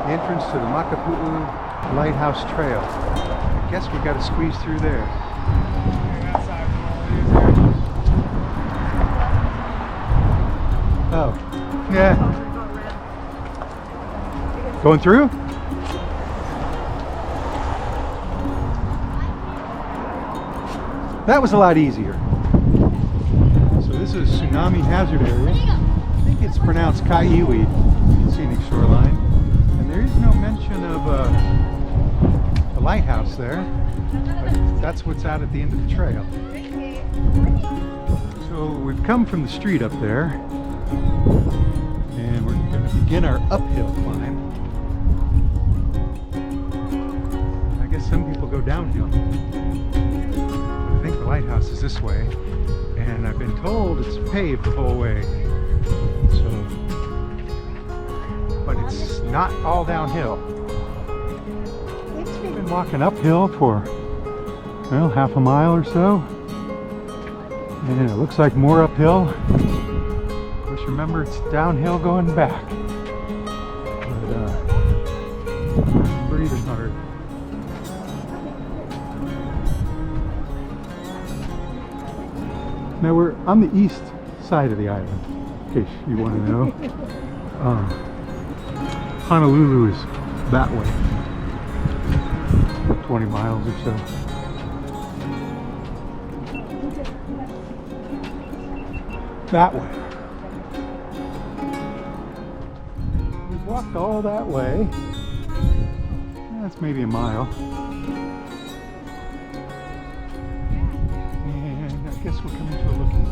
The entrance to the Makapuʻu Lighthouse Trail. I guess we got to squeeze through there. Oh, yeah. Going through? That was a lot easier. So this is tsunami hazard area. I think it's pronounced Kaiwi, scenic shoreline. And there is no mention of a lighthouse there, but that's what's out at the end of the trail. So we've come from the street up there, and we're going to begin our uphill climb. I guess some people go downhill. I think the lighthouse is this way, and I've been told it's paved the whole way. So, but it's not all downhill. I've been walking uphill for, well, half a mile or so, and it looks like more uphill. Of course, remember, it's downhill going back. But I'm breathing hard. Now we're on the east side of the island, in case you want to know. Honolulu is that way, 20 miles or so. That way. We've walked all that way. That's maybe a mile. And I guess we're coming to a looking.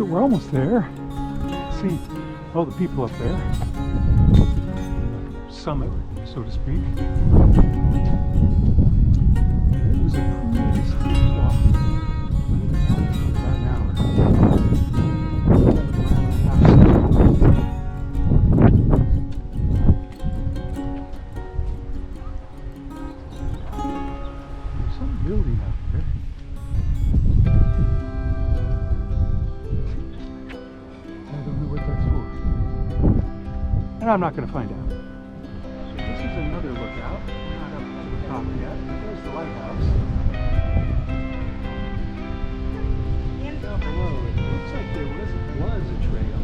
We're almost there. See all the people up there. Summit, so to speak. It was a pretty steep walk. About an hour. There's some building out there. And I'm not going to find out. So this is another lookout. We're not up to the top yet. There's the lighthouse. And down below, it looks like there was a trail.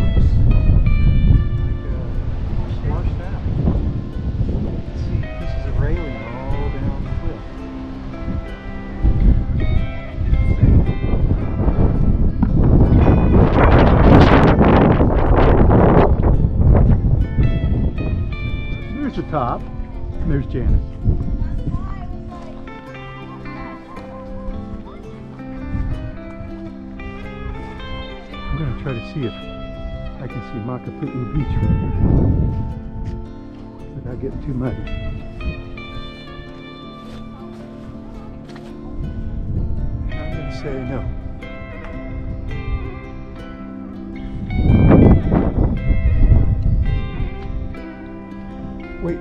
Looks like washed out. Let's see, this is a railing all down the cliff. The top, and there's Janice. I'm going to try to see if I can see Makapuʻu Beach from here without getting too muddy. I'm going to say no. Wait.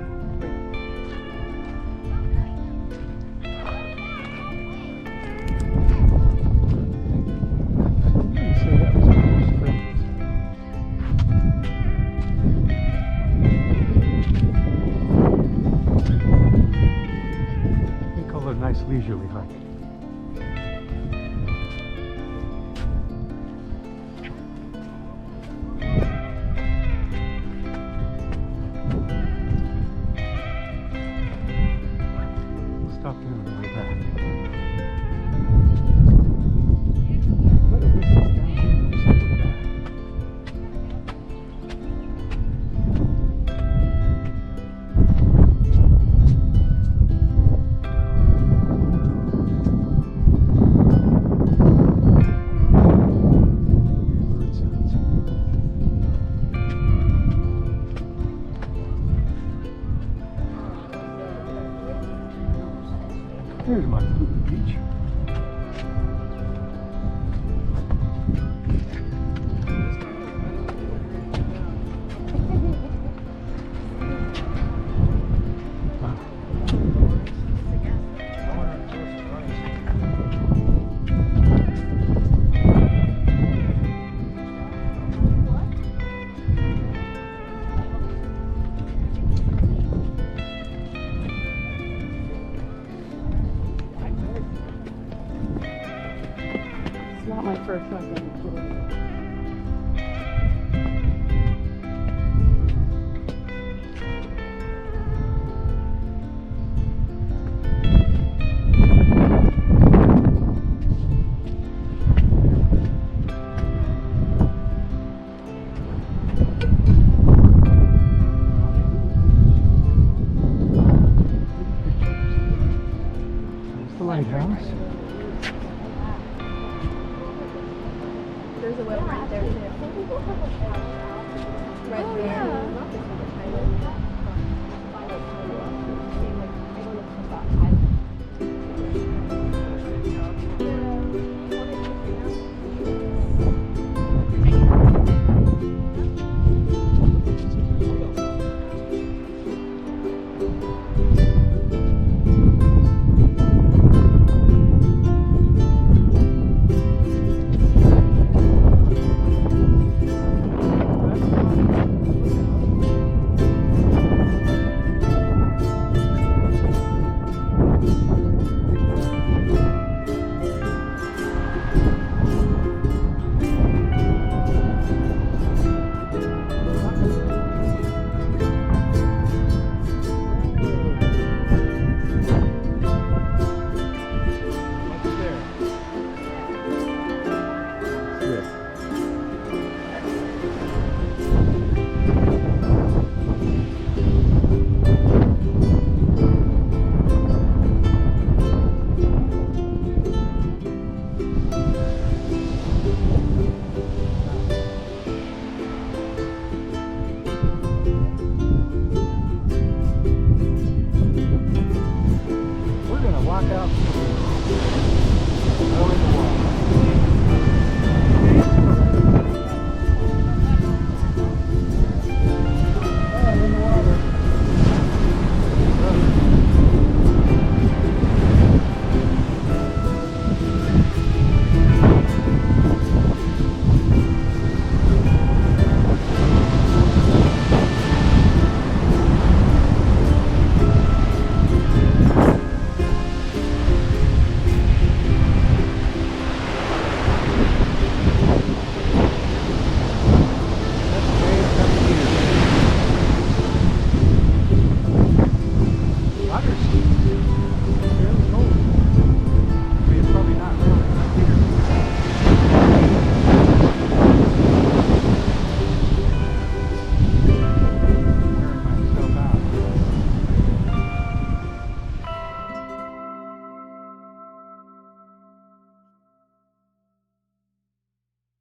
They call it a nice leisurely hike. There's Makapuʻu Beach. Not my first one. There's the lighthouse. There's a whale right there too. Right there.